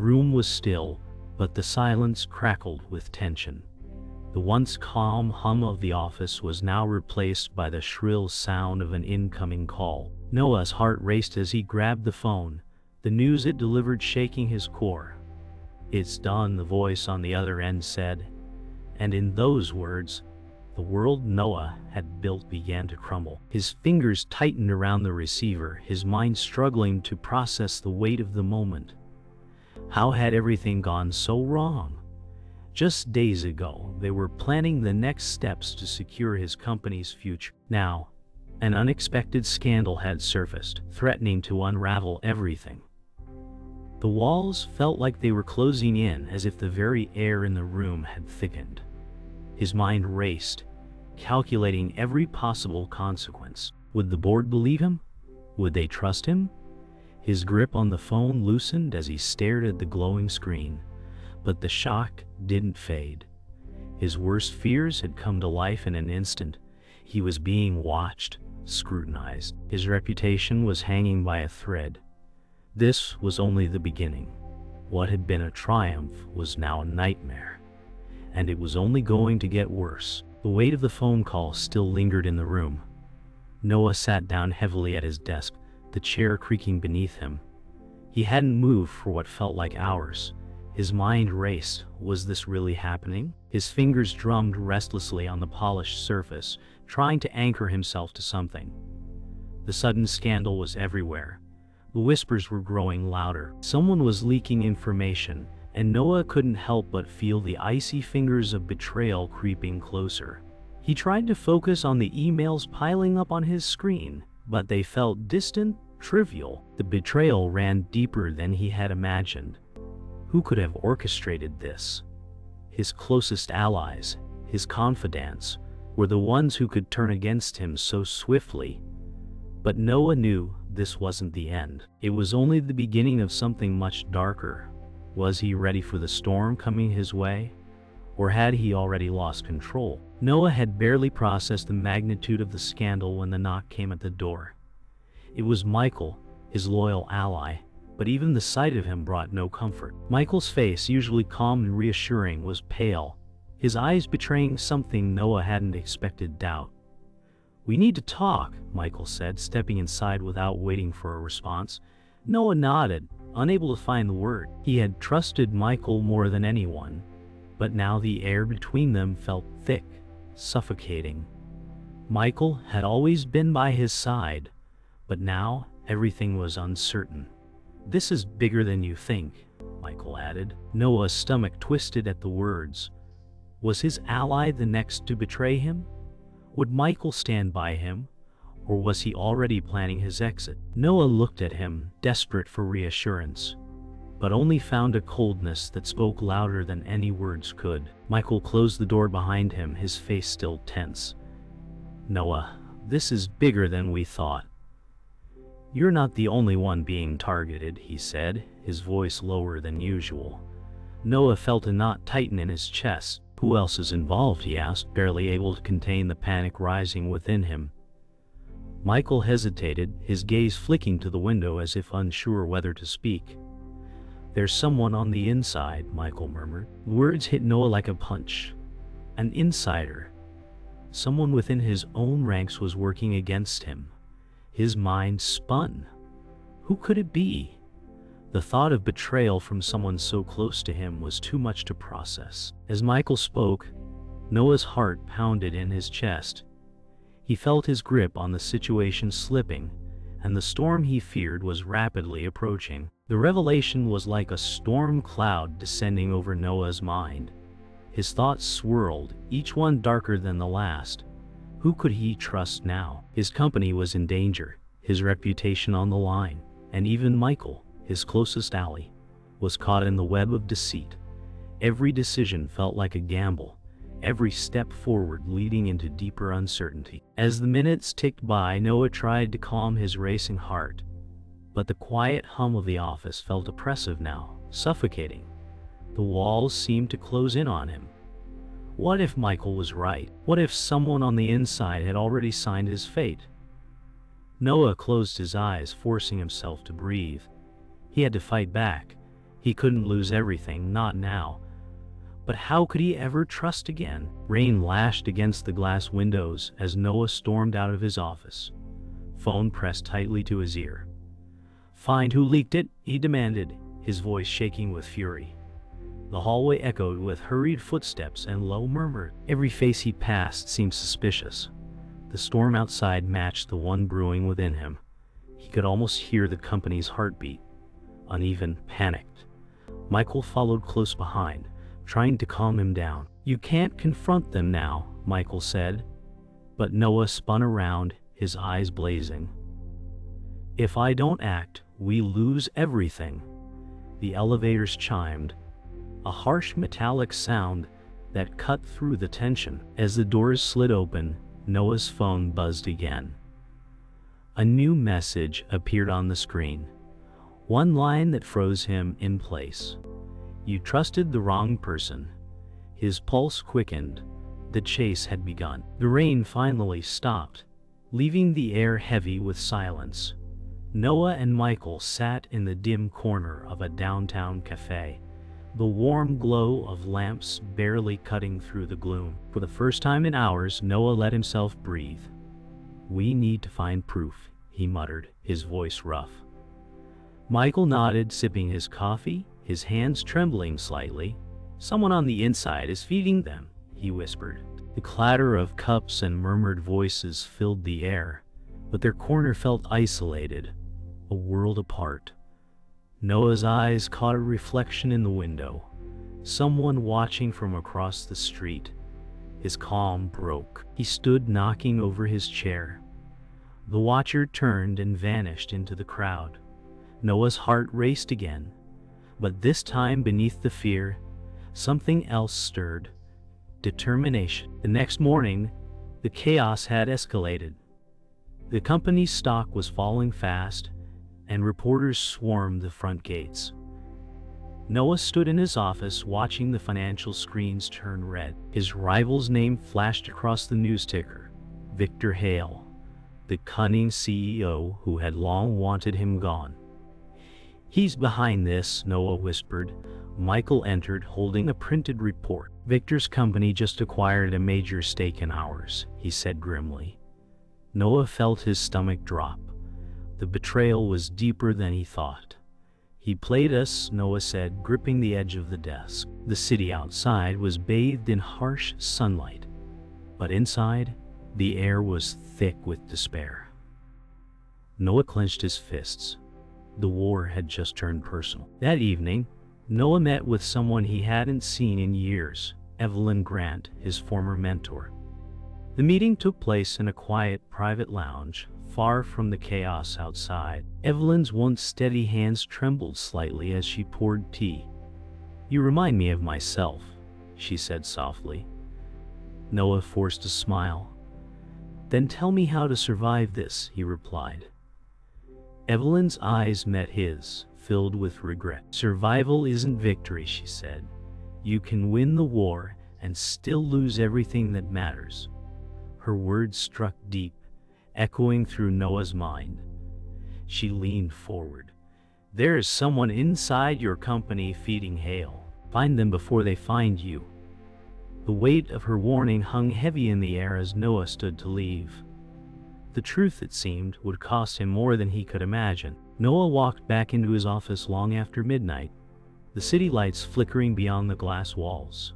room was still, but the silence crackled with tension. The once calm hum of the office was now replaced by the shrill sound of an incoming call. Noah's heart raced as he grabbed the phone, the news it delivered shaking his core. "It's done," the voice on the other end said, and in those words, the world Noah had built began to crumble. His fingers tightened around the receiver, his mind struggling to process the weight of the moment. How had everything gone so wrong? Just days ago, they were planning the next steps to secure his company's future. Now, an unexpected scandal had surfaced, threatening to unravel everything. The walls felt like they were closing in, as if the very air in the room had thickened. His mind raced, calculating every possible consequence. Would the board believe him? Would they trust him? His grip on the phone loosened as he stared at the glowing screen, but the shock didn't fade. His worst fears had come to life in an instant. He was being watched, scrutinized. His reputation was hanging by a thread. This was only the beginning. What had been a triumph was now a nightmare. And it was only going to get worse. The weight of the phone call still lingered in the room. Noah sat down heavily at his desk, the chair creaking beneath him. He hadn't moved for what felt like hours. His mind raced. Was this really happening? His fingers drummed restlessly on the polished surface, trying to anchor himself to something. The sudden scandal was everywhere. The whispers were growing louder. Someone was leaking information, and Noah couldn't help but feel the icy fingers of betrayal creeping closer. He tried to focus on the emails piling up on his screen, but they felt distant, trivial. The betrayal ran deeper than he had imagined. Who could have orchestrated this? His closest allies, his confidants, were the ones who could turn against him so swiftly. But Noah knew this wasn't the end. It was only the beginning of something much darker. Was he ready for the storm coming his way? Or had he already lost control? Noah had barely processed the magnitude of the scandal when the knock came at the door. It was Michael, his loyal ally, but even the sight of him brought no comfort. Michael's face, usually calm and reassuring, was pale, his eyes betraying something Noah hadn't expected: doubt. "We need to talk," Michael said, stepping inside without waiting for a response. Noah nodded, unable to find the word. He had trusted Michael more than anyone, but now the air between them felt thick, suffocating. Michael had always been by his side, but now everything was uncertain. "This is bigger than you think," Michael added. Noah's stomach twisted at the words. Was his ally the next to betray him? Would Michael stand by him, or was he already planning his exit? Noah looked at him, desperate for reassurance, but only found a coldness that spoke louder than any words could. Michael closed the door behind him, his face still tense. "Noah, this is bigger than we thought. You're not the only one being targeted," he said, his voice lower than usual. Noah felt a knot tighten in his chest. "Who else is involved?" he asked, barely able to contain the panic rising within him. Michael hesitated, his gaze flicking to the window as if unsure whether to speak. "There's someone on the inside," Michael murmured. Words hit Noah like a punch. An insider. Someone within his own ranks was working against him. His mind spun. Who could it be? The thought of betrayal from someone so close to him was too much to process. As Michael spoke, Noah's heart pounded in his chest. He felt his grip on the situation slipping, and the storm he feared was rapidly approaching. The revelation was like a storm cloud descending over Noah's mind. His thoughts swirled, each one darker than the last. Who could he trust now? His company was in danger, his reputation on the line, and even Michael, his closest ally, was caught in the web of deceit. Every decision felt like a gamble, every step forward leading into deeper uncertainty. As the minutes ticked by, Noah tried to calm his racing heart, but the quiet hum of the office felt oppressive now, suffocating. The walls seemed to close in on him. What if Michael was right? What if someone on the inside had already signed his fate? Noah closed his eyes, forcing himself to breathe. He had to fight back. He couldn't lose everything, not now. But how could he ever trust again? Rain lashed against the glass windows as Noah stormed out of his office, phone pressed tightly to his ear. "Find who leaked it," he demanded, his voice shaking with fury. The hallway echoed with hurried footsteps and low murmurs. Every face he passed seemed suspicious. The storm outside matched the one brewing within him. He could almost hear the company's heartbeat, uneven, panicked. Michael followed close behind, trying to calm him down. "You can't confront them now," Michael said. But Noah spun around, his eyes blazing. "If I don't act, we lose everything." The elevators chimed, a harsh metallic sound that cut through the tension. As the doors slid open, Noah's phone buzzed again. A new message appeared on the screen, one line that froze him in place. "You trusted the wrong person." His pulse quickened. The chase had begun. The rain finally stopped, leaving the air heavy with silence. Noah and Michael sat in the dim corner of a downtown cafe, the warm glow of lamps barely cutting through the gloom. For the first time in hours, Noah let himself breathe. "We need to find proof," he muttered, his voice rough. Michael nodded, sipping his coffee, his hands trembling slightly. "Someone on the inside is feeding them," he whispered. The clatter of cups and murmured voices filled the air, but their corner felt isolated, a world apart. Noah's eyes caught a reflection in the window, someone watching from across the street. His calm broke. He stood knocking over his chair. The watcher turned and vanished into the crowd. Noah's heart raced again, but this time beneath the fear, something else stirred: determination. The next morning, the chaos had escalated. The company's stock was falling fast, and reporters swarmed the front gates. Noah stood in his office watching the financial screens turn red. His rival's name flashed across the news ticker: Victor Hale, the cunning CEO who had long wanted him gone. "He's behind this," Noah whispered. Michael entered, holding a printed report. "Victor's company just acquired a major stake in ours," he said grimly. Noah felt his stomach drop. The betrayal was deeper than he thought. "He played us," Noah said, gripping the edge of the desk. The city outside was bathed in harsh sunlight, but inside, the air was thick with despair. Noah clenched his fists. The war had just turned personal. That evening, Noah met with someone he hadn't seen in years: Evelyn Grant, his former mentor. The meeting took place in a quiet, private lounge, far from the chaos outside. Evelyn's once steady hands trembled slightly as she poured tea. "You remind me of myself," she said softly. Noah forced a smile. "Then tell me how to survive this," he replied. Evelyn's eyes met his, filled with regret. "Survival isn't victory," she said. "You can win the war and still lose everything that matters." Her words struck deep, echoing through Noah's mind. She leaned forward. "There is someone inside your company feeding Hale. Find them before they find you." The weight of her warning hung heavy in the air as Noah stood to leave. The truth, it seemed, would cost him more than he could imagine. Noah walked back into his office long after midnight, the city lights flickering beyond the glass walls.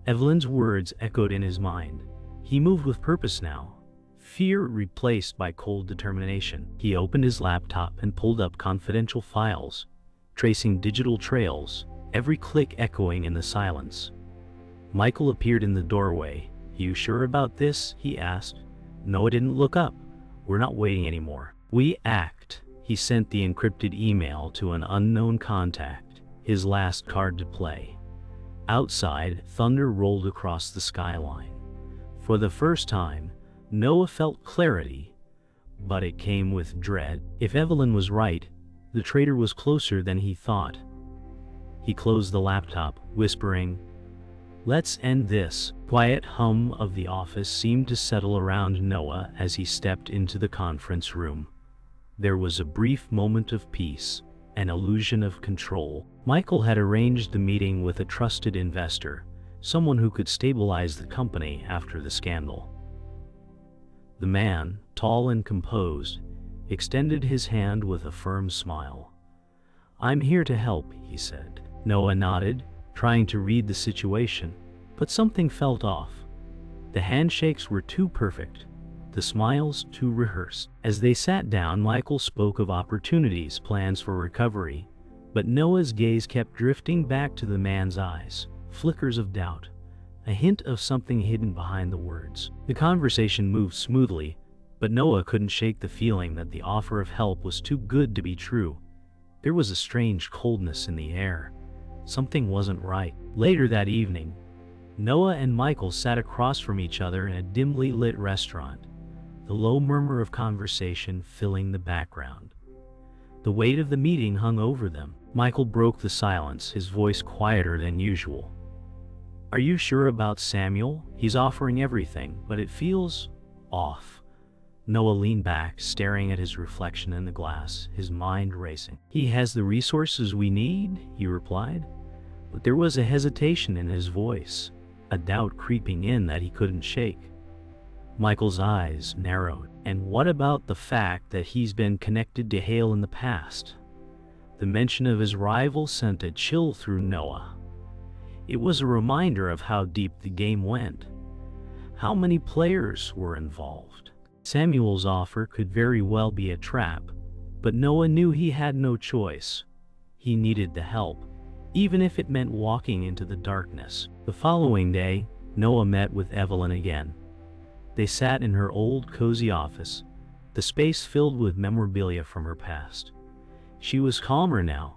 Evelyn's words echoed in his mind. He moved with purpose now, fear replaced by cold determination. He opened his laptop and pulled up confidential files, tracing digital trails, every click echoing in the silence. Michael appeared in the doorway. "You sure about this?" he asked. Noah didn't look up. "We're not waiting anymore. We act." He sent the encrypted email to an unknown contact, his last card to play. Outside, thunder rolled across the skyline. For the first time, Noah felt clarity, but it came with dread. If Evelyn was right, the traitor was closer than he thought. He closed the laptop, whispering, "Let's end this." Quiet hum of the office seemed to settle around Noah as he stepped into the conference room. There was a brief moment of peace, an illusion of control. Michael had arranged the meeting with a trusted investor, someone who could stabilize the company after the scandal. The man, tall and composed, extended his hand with a firm smile. "I'm here to help," he said. Noah nodded, trying to read the situation, but something felt off. The handshakes were too perfect, the smiles too rehearsed. As they sat down, Michael spoke of opportunities, plans for recovery, but Noah's gaze kept drifting back to the man's eyes, flickers of doubt, a hint of something hidden behind the words. The conversation moved smoothly, but Noah couldn't shake the feeling that the offer of help was too good to be true. There was a strange coldness in the air. Something wasn't right. Later that evening, Noah and Michael sat across from each other in a dimly lit restaurant, the low murmur of conversation filling the background. The weight of the meeting hung over them. Michael broke the silence, his voice quieter than usual. "Are you sure about Samuel? He's offering everything, but it feels off." Noah leaned back, staring at his reflection in the glass, his mind racing. "He has the resources we need," he replied, but there was a hesitation in his voice, a doubt creeping in that he couldn't shake. Michael's eyes narrowed. "And what about the fact that he's been connected to Hale in the past?" The mention of his rival sent a chill through Noah. It was a reminder of how deep the game went. How many players were involved? Samuel's offer could very well be a trap, but Noah knew he had no choice. He needed the help, even if it meant walking into the darkness. The following day, Noah met with Evelyn again. They sat in her old cozy office, the space filled with memorabilia from her past. She was calmer now,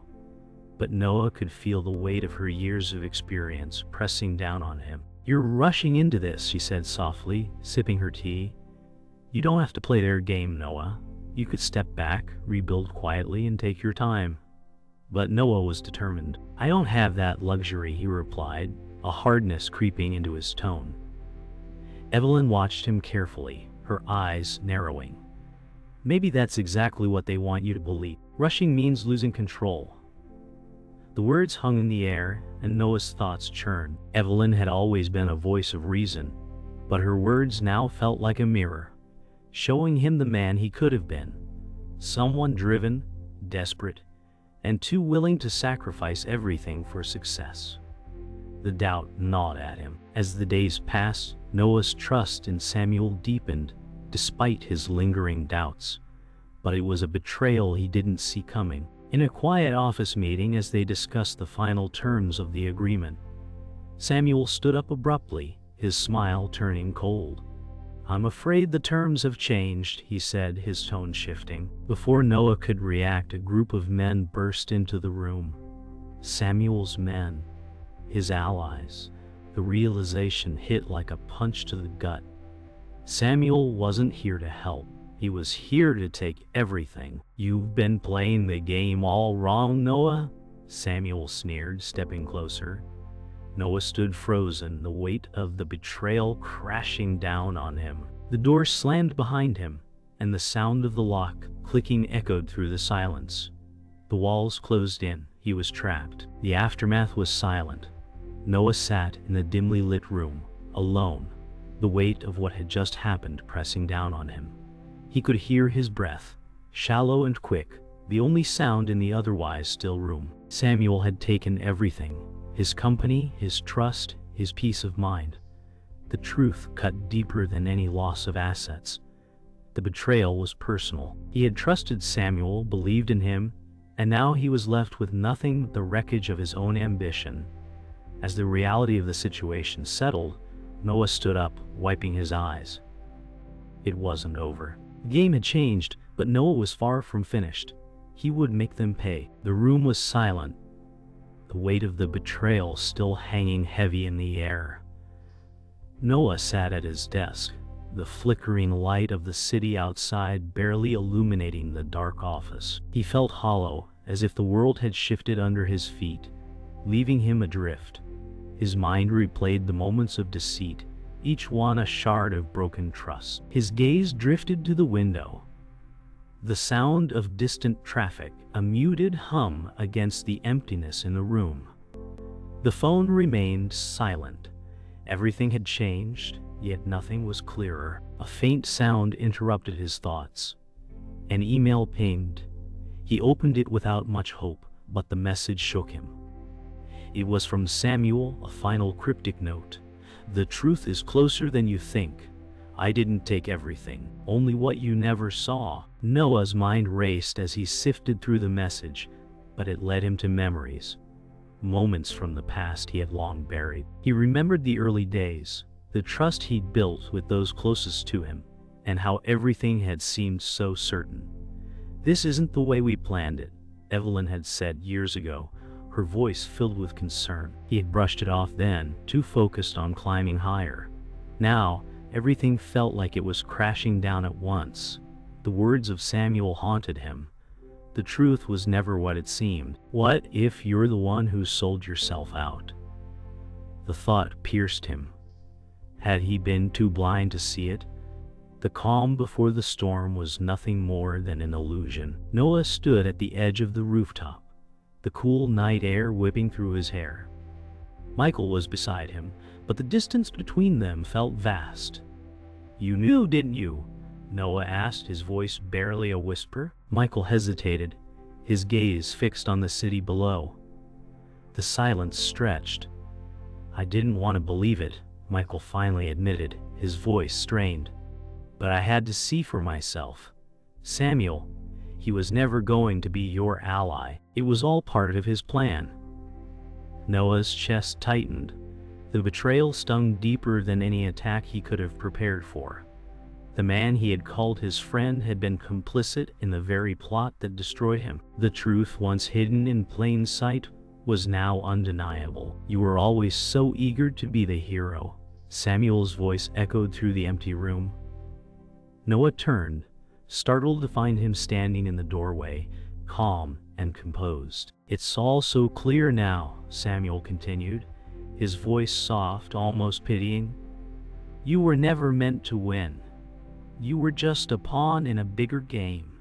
but Noah could feel the weight of her years of experience pressing down on him. "You're rushing into this," she said softly, sipping her tea. "You don't have to play their game, Noah. You could step back, rebuild quietly, and take your time." But Noah was determined. "I don't have that luxury," he replied, a hardness creeping into his tone. Evelyn watched him carefully, her eyes narrowing. "Maybe that's exactly what they want you to believe. Rushing means losing control." The words hung in the air, and Noah's thoughts churned. Evelyn had always been a voice of reason, but her words now felt like a mirror, showing him the man he could have been. Someone driven, desperate, and too willing to sacrifice everything for success. The doubt gnawed at him. As the days passed, Noah's trust in Samuel deepened, despite his lingering doubts. But it was a betrayal he didn't see coming. In a quiet office meeting, as they discussed the final terms of the agreement, Samuel stood up abruptly, his smile turning cold. "I'm afraid the terms have changed," he said, his tone shifting. Before Noah could react, a group of men burst into the room. Samuel's men, his allies. The realization hit like a punch to the gut. Samuel wasn't here to help. He was here to take everything. "You've been playing the game all wrong, Noah," Samuel sneered, stepping closer. Noah stood frozen, the weight of the betrayal crashing down on him. The door slammed behind him, and the sound of the lock clicking echoed through the silence. The walls closed in. He was trapped. The aftermath was silent. Noah sat in the dimly lit room, alone, the weight of what had just happened pressing down on him. He could hear his breath, shallow and quick, the only sound in the otherwise still room. Samuel had taken everything. His company, his trust, his peace of mind. The truth cut deeper than any loss of assets. The betrayal was personal. He had trusted Samuel, believed in him, and now he was left with nothing but the wreckage of his own ambition. As the reality of the situation settled, Noah stood up, wiping his eyes. It wasn't over. The game had changed, but Noah was far from finished. He would make them pay. The room was silent, the weight of the betrayal still hanging heavy in the air. Noah sat at his desk, the flickering light of the city outside barely illuminating the dark office. He felt hollow, as if the world had shifted under his feet, leaving him adrift. His mind replayed the moments of deceit, each one a shard of broken trust. His gaze drifted to the window. The sound of distant traffic, a muted hum against the emptiness in the room. The phone remained silent. Everything had changed, yet nothing was clearer. A faint sound interrupted his thoughts. An email pinged. He opened it without much hope, but the message shook him. It was from Samuel, a final cryptic note. "The truth is closer than you think. I didn't take everything, only what you never saw." Noah's mind raced as he sifted through the message, but it led him to memories. Moments from the past he had long buried. He remembered the early days, the trust he'd built with those closest to him, and how everything had seemed so certain. "This isn't the way we planned it," Evelyn had said years ago, her voice filled with concern. He had brushed it off then, too focused on climbing higher. Now, everything felt like it was crashing down at once. The words of Samuel haunted him. The truth was never what it seemed. What if you're the one who sold yourself out? The thought pierced him. Had he been too blind to see it? The calm before the storm was nothing more than an illusion. Noah stood at the edge of the rooftop, the cool night air whipping through his hair. Michael was beside him, but the distance between them felt vast. "You knew, didn't you?" Noah asked, his voice barely a whisper. Michael hesitated, his gaze fixed on the city below. The silence stretched. "I didn't want to believe it," Michael finally admitted, his voice strained. "But I had to see for myself. Samuel, he was never going to be your ally. It was all part of his plan." Noah's chest tightened. The betrayal stung deeper than any attack he could have prepared for. The man he had called his friend had been complicit in the very plot that destroyed him. The truth, once hidden in plain sight, was now undeniable. "You were always so eager to be the hero," Samuel's voice echoed through the empty room. Noah turned, startled to find him standing in the doorway, calm and composed. "It's all so clear now," Samuel continued, his voice soft, almost pitying. "You were never meant to win. You were just a pawn in a bigger game.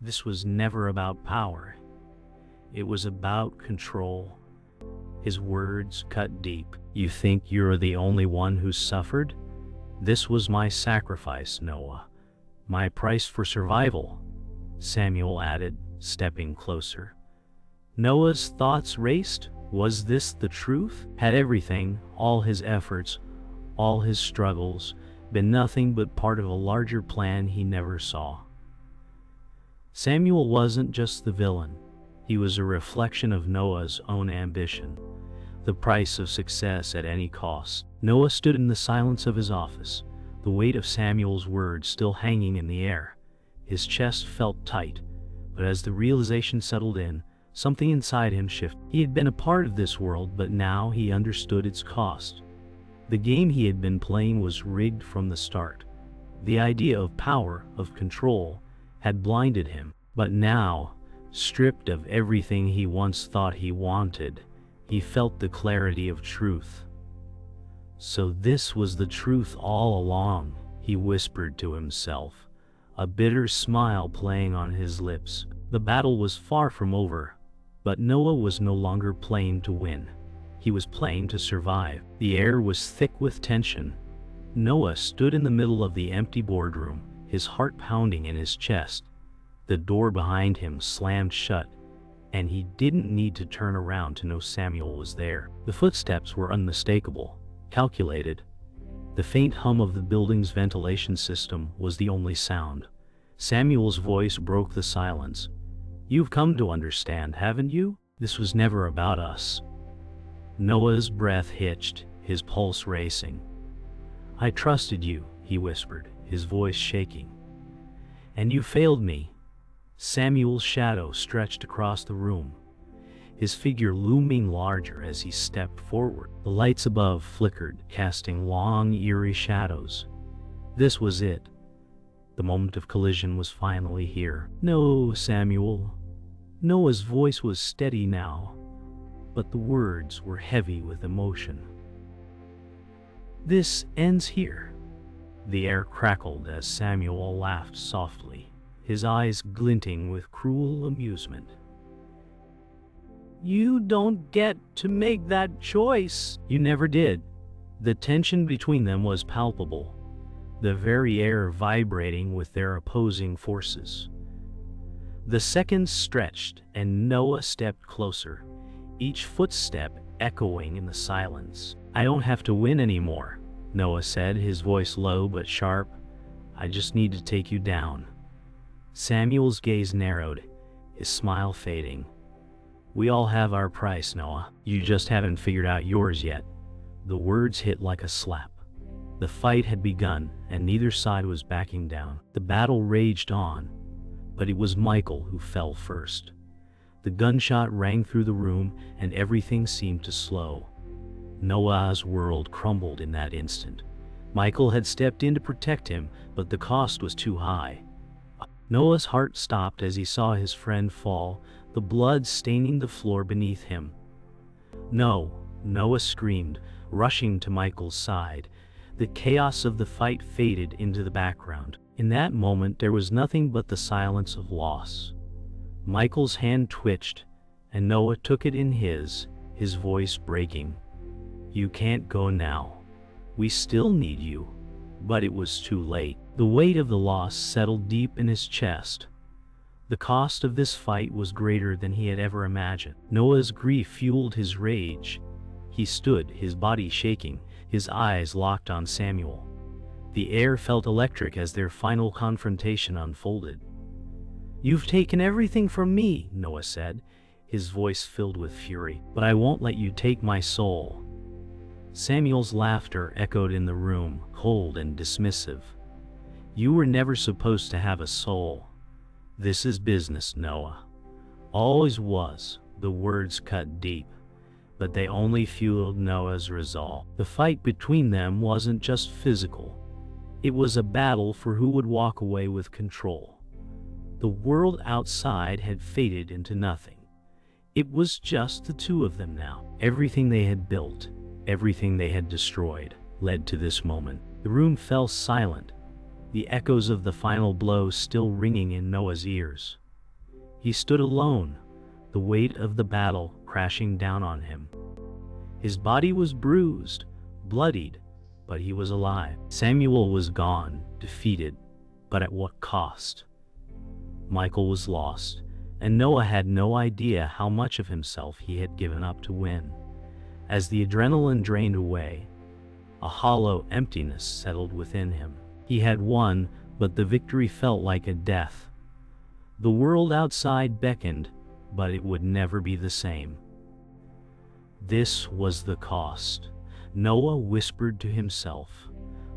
This was never about power. It was about control." His words cut deep. "You think you're the only one who suffered? This was my sacrifice, Noah. My price for survival," Samuel added, stepping closer. Noah's thoughts raced. Was this the truth? Had everything, all his efforts, all his struggles, been nothing but part of a larger plan he never saw? Samuel wasn't just the villain. He was a reflection of Noah's own ambition, the price of success at any cost. Noah stood in the silence of his office, the weight of Samuel's words still hanging in the air. His chest felt tight, but as the realization settled in, something inside him shifted. He had been a part of this world, but now he understood its cost. The game he had been playing was rigged from the start. The idea of power, of control, had blinded him. But now, stripped of everything he once thought he wanted, he felt the clarity of truth. "So this was the truth all along," he whispered to himself, a bitter smile playing on his lips. The battle was far from over, but Noah was no longer playing to win. He was playing to survive. The air was thick with tension. Noah stood in the middle of the empty boardroom, his heart pounding in his chest. The door behind him slammed shut, and he didn't need to turn around to know Samuel was there. The footsteps were unmistakable, calculated. The faint hum of the building's ventilation system was the only sound. Samuel's voice broke the silence. "You've come to understand, haven't you? This was never about us." Noah's breath hitched, his pulse racing. "I trusted you," he whispered, his voice shaking. "And you failed me." Samuel's shadow stretched across the room, his figure looming larger as he stepped forward. The lights above flickered, casting long, eerie shadows. This was it. The moment of collision was finally here. "No, Samuel." Noah's voice was steady now, but the words were heavy with emotion. "This ends here." The air crackled as Samuel laughed softly. his eyes glinting with cruel amusement. "You don't get to make that choice." "You never did." The tension between them was palpable, the very air vibrating with their opposing forces. The seconds stretched, and Noah stepped closer, each footstep echoing in the silence. "I don't have to win anymore," Noah said, his voice low but sharp. "I just need to take you down." Samuel's gaze narrowed, his smile fading. "We all have our price, Noah. You just haven't figured out yours yet." The words hit like a slap. The fight had begun, and neither side was backing down. The battle raged on, but it was Michael who fell first. The gunshot rang through the room, and everything seemed to slow. Noah's world crumbled in that instant. Michael had stepped in to protect him, but the cost was too high. Noah's heart stopped as he saw his friend fall, the blood staining the floor beneath him. "No!" Noah screamed, rushing to Michael's side. The chaos of the fight faded into the background. In that moment, there was nothing but the silence of loss. Michael's hand twitched, and Noah took it in his voice breaking. "You can't go now. We still need you." But it was too late. The weight of the loss settled deep in his chest. The cost of this fight was greater than he had ever imagined. Noah's grief fueled his rage. He stood, his body shaking, his eyes locked on Samuel. The air felt electric as their final confrontation unfolded. "You've taken everything from me," Noah said, his voice filled with fury. "But I won't let you take my soul." Samuel's laughter echoed in the room, cold and dismissive. "You were never supposed to have a soul. This is business, Noah." "Always was." The words cut deep, but they only fueled Noah's resolve. The fight between them wasn't just physical. It was a battle for who would walk away with control. The world outside had faded into nothing. It was just the two of them now. Everything they had built, everything they had destroyed, led to this moment. The room fell silent, the echoes of the final blow still ringing in Noah's ears. He stood alone, the weight of the battle crashing down on him. His body was bruised, bloodied, but he was alive. Samuel was gone, defeated, but at what cost? Michael was lost, and Noah had no idea how much of himself he had given up to win. As the adrenaline drained away, a hollow emptiness settled within him. He had won, but the victory felt like a death. The world outside beckoned, but it would never be the same. This was the cost, Noah whispered to himself.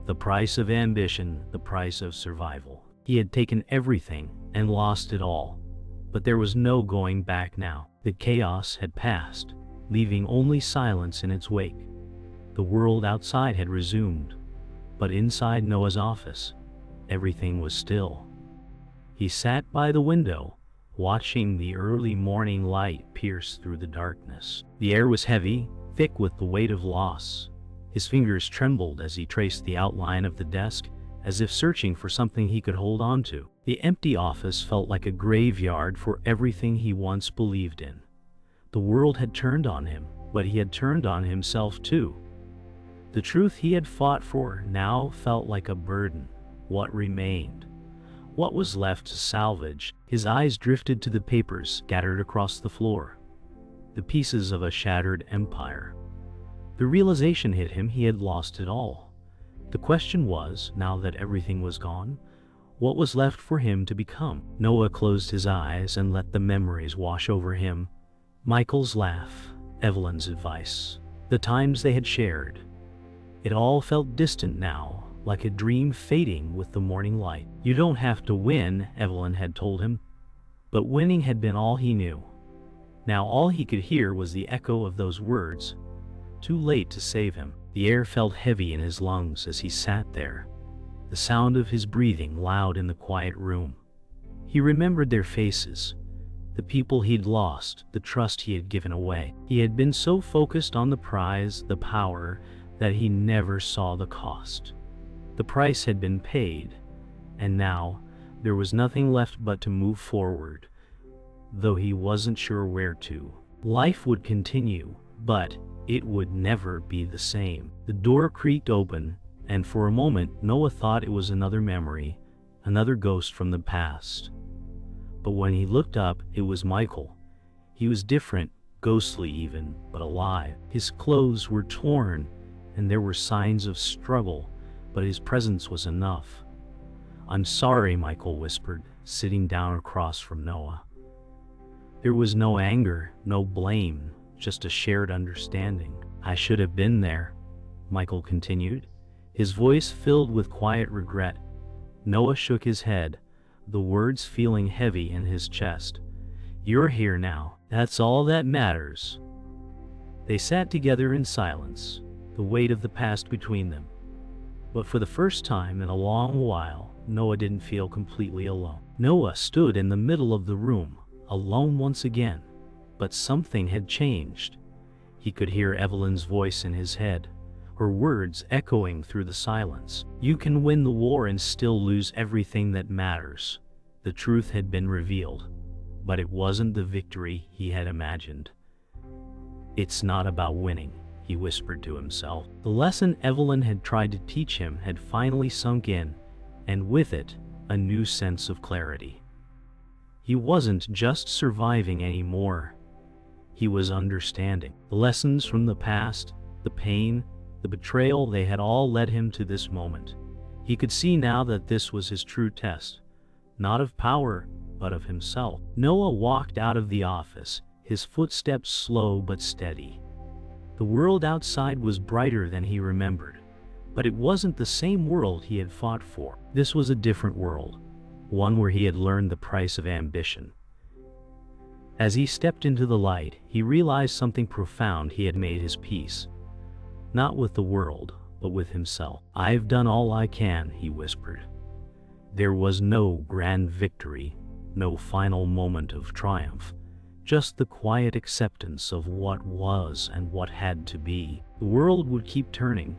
The price of ambition, the price of survival. He had taken everything and lost it all, but there was no going back now. The chaos had passed, leaving only silence in its wake. The world outside had resumed, but inside Noah's office, everything was still. He sat by the window, watching the early morning light pierce through the darkness. The air was heavy, thick with the weight of loss. His fingers trembled as he traced the outline of the desk, as if searching for something he could hold on to. The empty office felt like a graveyard for everything he once believed in. The world had turned on him, but he had turned on himself too. The truth he had fought for now felt like a burden. What remained? What was left to salvage? His eyes drifted to the papers scattered across the floor, the pieces of a shattered empire. The realization hit him he had lost it all. The question was, now that everything was gone, what was left for him to become? Noah closed his eyes and let the memories wash over him. Michael's laugh, Evelyn's advice, the times they had shared. It all felt distant now, like a dream fading with the morning light. "You don't have to win," Evelyn had told him, but winning had been all he knew. Now all he could hear was the echo of those words, too late to save him. The air felt heavy in his lungs as he sat there, the sound of his breathing loud in the quiet room. He remembered their faces, the people he'd lost, the trust he had given away. He had been so focused on the prize, the power, that he never saw the cost. The price had been paid, and now There was nothing left but to move forward, though he wasn't sure where to. Life would continue, but it would never be the same. The door creaked open, and for a moment Noah thought it was another memory, another ghost from the past. But when he looked up, it was Michael. He was different, ghostly even, but alive. His clothes were torn, and there were signs of struggle, but his presence was enough. "I'm sorry," Michael whispered, sitting down across from Noah. There was no anger, no blame, just a shared understanding. "I should have been there," Michael continued, his voice filled with quiet regret. Noah shook his head, the words feeling heavy in his chest. "You're here now. That's all that matters." They sat together in silence, the weight of the past between them. But for the first time in a long while, Noah didn't feel completely alone. Noah stood in the middle of the room, alone once again. But something had changed. He could hear Evelyn's voice in his head, her words echoing through the silence. "You can win the war and still lose everything that matters." The truth had been revealed, but it wasn't the victory he had imagined. "It's not about winning," he whispered to himself. The lesson Evelyn had tried to teach him had finally sunk in, and with it, a new sense of clarity. He wasn't just surviving anymore. He was understanding. The lessons from the past, the pain, the betrayal, they had all led him to this moment. He could see now that this was his true test, not of power, but of himself. Noah walked out of the office, his footsteps slow but steady. The world outside was brighter than he remembered, but it wasn't the same world he had fought for. This was a different world, one where he had learned the price of ambition. As he stepped into the light, he realized something profound. He had made his peace, not with the world, but with himself. "I've done all I can," he whispered. There was no grand victory, no final moment of triumph, just the quiet acceptance of what was and what had to be. The world would keep turning,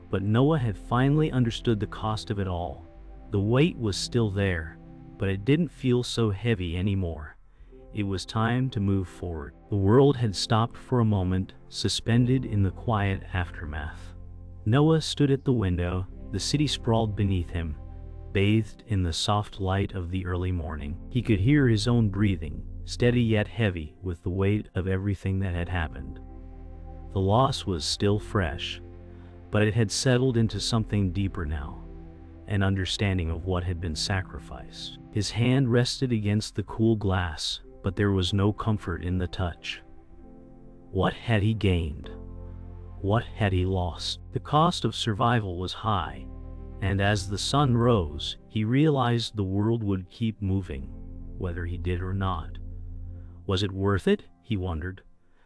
but Noah had finally understood the cost of it all. The weight was still there, but it didn't feel so heavy anymore. It was time to move forward. The world had stopped for a moment, suspended in the quiet aftermath. Noah stood at the window, the city sprawled beneath him, bathed in the soft light of the early morning. He could hear his own breathing, steady yet heavy with the weight of everything that had happened. The loss was still fresh, but it had settled into something deeper now, an understanding of what had been sacrificed. His hand rested against the cool glass, but there was no comfort in the touch. What had he gained? What had he lost? The cost of survival was high, and as the sun rose, he realized the world would keep moving, whether he did or not. Was it worth it? He wondered.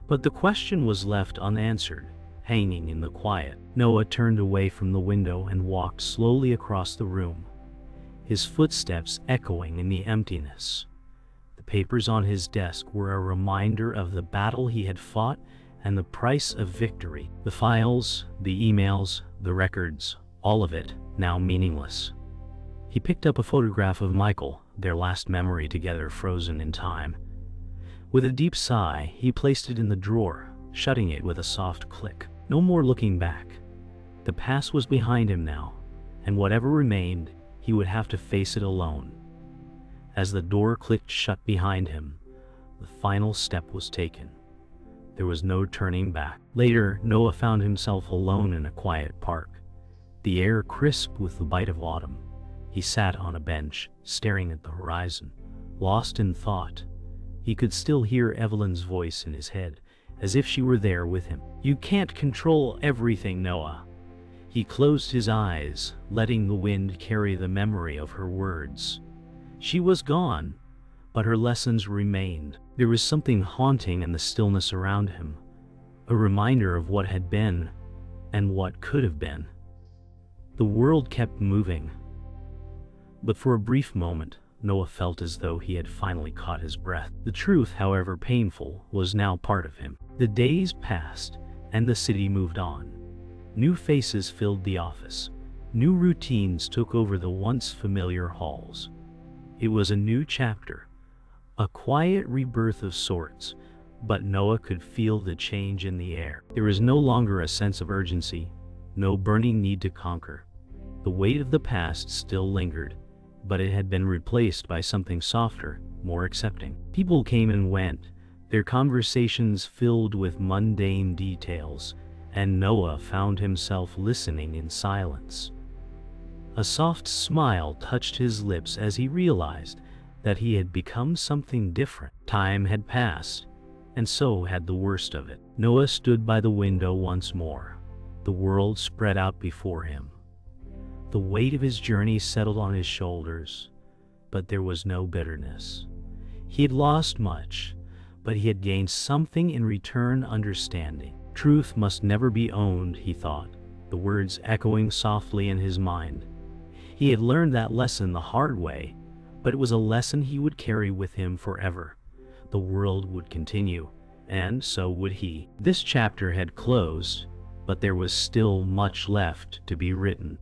But the question was left unanswered, hanging in the quiet. Noah turned away from the window and walked slowly across the room, his footsteps echoing in the emptiness. The papers on his desk were a reminder of the battle he had fought and the price of victory. The files, the emails, the records, all of it now meaningless. He picked up a photograph of Michael, their last memory together frozen in time. With a deep sigh, he placed it in the drawer, shutting it with a soft click. No more looking back. The past was behind him now, and whatever remained, he would have to face it alone. As the door clicked shut behind him, the final step was taken. There was no turning back. Later, Noah found himself alone in a quiet park, the air crisp with the bite of autumn. He sat on a bench, staring at the horizon, lost in thought. He could still hear Evelyn's voice in his head, as if she were there with him. "You can't control everything, Noah." He closed his eyes, letting the wind carry the memory of her words. She was gone, but her lessons remained. There was something haunting in the stillness around him, a reminder of what had been and what could have been. The world kept moving, but for a brief moment, Noah felt as though he had finally caught his breath. The truth, however painful, was now part of him. The days passed, and the city moved on. New faces filled the office. New routines took over the once familiar halls. It was a new chapter, a quiet rebirth of sorts, but Noah could feel the change in the air. There was no longer a sense of urgency, no burning need to conquer. The weight of the past still lingered, but it had been replaced by something softer, more accepting. People came and went, their conversations filled with mundane details, and Noah found himself listening in silence. A soft smile touched his lips as he realized that he had become something different. Time had passed, and so had the worst of it. Noah stood by the window once more. The world spread out before him. The weight of his journey settled on his shoulders, but there was no bitterness. He had lost much, but he had gained something in return: understanding. Truth must never be owned, he thought, the words echoing softly in his mind. He had learned that lesson the hard way, but it was a lesson he would carry with him forever. The world would continue, and so would he. This chapter had closed, but there was still much left to be written.